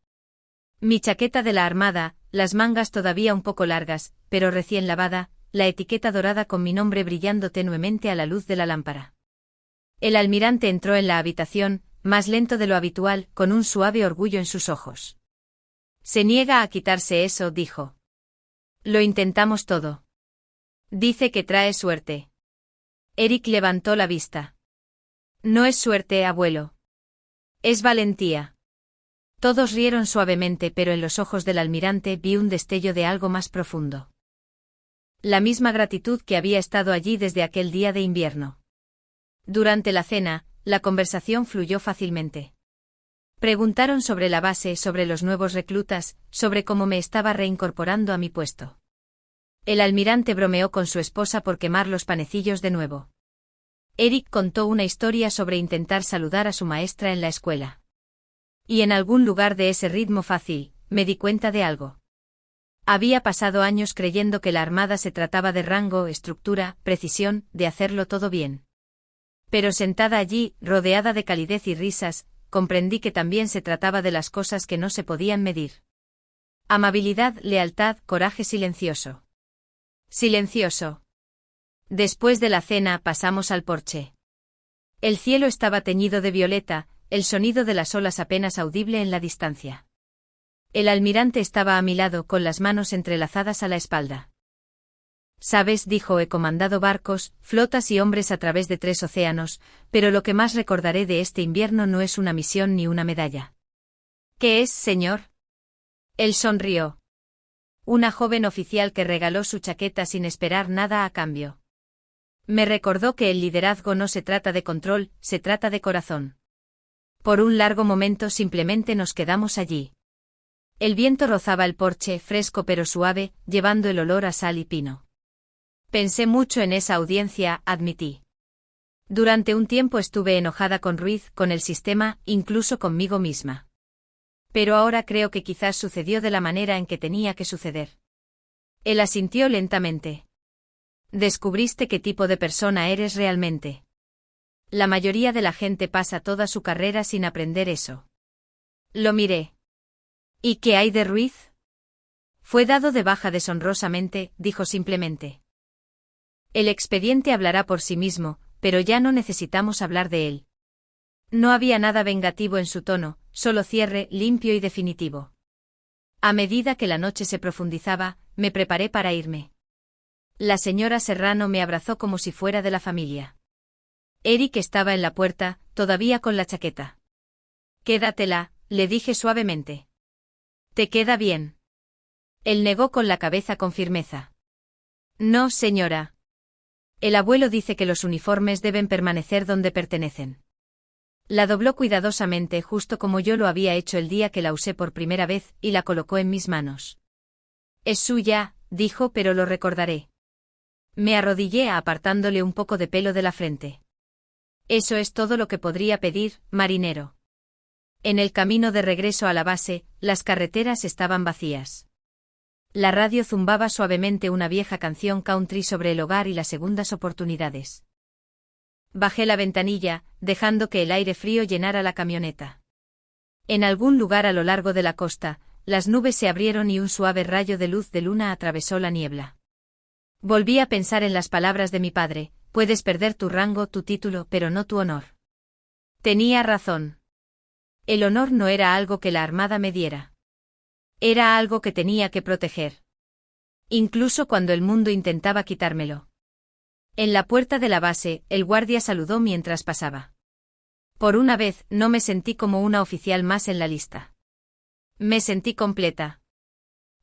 Mi chaqueta de la Armada, las mangas todavía un poco largas, pero recién lavada, la etiqueta dorada con mi nombre brillando tenuemente a la luz de la lámpara. El almirante entró en la habitación, más lento de lo habitual, con un suave orgullo en sus ojos. «Se niega a quitarse eso», dijo. «Lo intentamos todo. Dice que trae suerte». Eric levantó la vista. «No es suerte, abuelo. Es valentía». Todos rieron suavemente, pero en los ojos del almirante vi un destello de algo más profundo. La misma gratitud que había estado allí desde aquel día de invierno. Durante la cena, la conversación fluyó fácilmente. Preguntaron sobre la base, sobre los nuevos reclutas, sobre cómo me estaba reincorporando a mi puesto. El almirante bromeó con su esposa por quemar los panecillos de nuevo. Eric contó una historia sobre intentar saludar a su maestra en la escuela. Y en algún lugar de ese ritmo fácil, me di cuenta de algo. Había pasado años creyendo que la Armada se trataba de rango, estructura, precisión, de hacerlo todo bien. Pero sentada allí, rodeada de calidez y risas, comprendí que también se trataba de las cosas que no se podían medir. Amabilidad, lealtad, coraje silencioso. Silencioso. Después de la cena pasamos al porche. El cielo estaba teñido de violeta, el sonido de las olas apenas audible en la distancia. El almirante estaba a mi lado con las manos entrelazadas a la espalda. «Sabes», dijo, «he comandado barcos, flotas y hombres a través de 3 océanos, pero lo que más recordaré de este invierno no es una misión ni una medalla». «¿Qué es, señor?» Él sonrió. «Una joven oficial que regaló su chaqueta sin esperar nada a cambio. Me recordó que el liderazgo no se trata de control, se trata de corazón». Por un largo momento simplemente nos quedamos allí. El viento rozaba el porche, fresco pero suave, llevando el olor a sal y pino. «Pensé mucho en esa audiencia», admití. «Durante un tiempo estuve enojada con Ruiz, con el sistema, incluso conmigo misma. Pero ahora creo que quizás sucedió de la manera en que tenía que suceder». Él asintió lentamente. «Descubriste qué tipo de persona eres realmente. La mayoría de la gente pasa toda su carrera sin aprender eso». Lo miré. «¿Y qué hay de Ruiz?» «Fue dado de baja deshonrosamente», dijo simplemente. «El expediente hablará por sí mismo, pero ya no necesitamos hablar de él». No había nada vengativo en su tono, solo cierre, limpio y definitivo. A medida que la noche se profundizaba, me preparé para irme. La señora Serrano me abrazó como si fuera de la familia. Eric estaba en la puerta, todavía con la chaqueta. «Quédatela», le dije suavemente. «Te queda bien». Él negó con la cabeza con firmeza. «No, señora. El abuelo dice que los uniformes deben permanecer donde pertenecen». La dobló cuidadosamente, justo como yo lo había hecho el día que la usé por primera vez, y la colocó en mis manos. «Es suya», dijo, «pero lo recordaré». Me arrodillé apartándole un poco de pelo de la frente. «Eso es todo lo que podría pedir, marinero». En el camino de regreso a la base, las carreteras estaban vacías. La radio zumbaba suavemente una vieja canción country sobre el hogar y las segundas oportunidades. Bajé la ventanilla, dejando que el aire frío llenara la camioneta. En algún lugar a lo largo de la costa, las nubes se abrieron y un suave rayo de luz de luna atravesó la niebla. Volví a pensar en las palabras de mi padre: «Puedes perder tu rango, tu título, pero no tu honor». Tenía razón. El honor no era algo que la Armada me diera. Era algo que tenía que proteger. Incluso cuando el mundo intentaba quitármelo. En la puerta de la base, el guardia saludó mientras pasaba. Por una vez, no me sentí como una oficial más en la lista. Me sentí completa.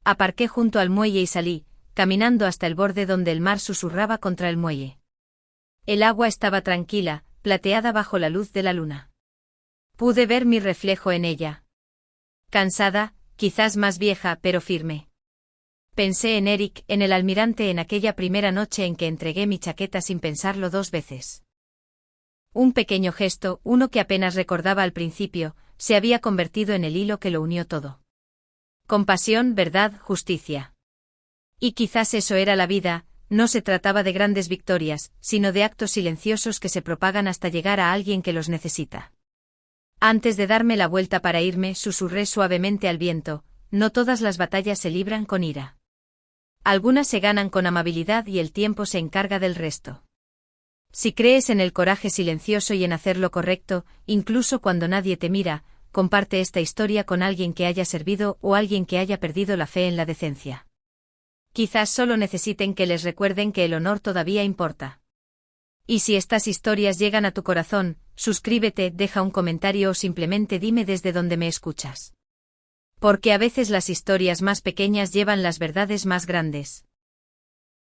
Aparqué junto al muelle y salí, caminando hasta el borde donde el mar susurraba contra el muelle. El agua estaba tranquila, plateada bajo la luz de la luna. Pude ver mi reflejo en ella. Cansada, quizás más vieja, pero firme. Pensé en Eric, en el almirante, en aquella primera noche en que entregué mi chaqueta sin pensarlo 2 veces. Un pequeño gesto, uno que apenas recordaba al principio, se había convertido en el hilo que lo unió todo. Compasión, verdad, justicia. Y quizás eso era la vida, no se trataba de grandes victorias, sino de actos silenciosos que se propagan hasta llegar a alguien que los necesita. Antes de darme la vuelta para irme, susurré suavemente al viento, no todas las batallas se libran con ira. Algunas se ganan con amabilidad y el tiempo se encarga del resto. Si crees en el coraje silencioso y en hacer lo correcto, incluso cuando nadie te mira, comparte esta historia con alguien que haya servido o alguien que haya perdido la fe en la decencia. Quizás solo necesiten que les recuerden que el honor todavía importa. Y si estas historias llegan a tu corazón, suscríbete, deja un comentario o simplemente dime desde dónde me escuchas. Porque a veces las historias más pequeñas llevan las verdades más grandes.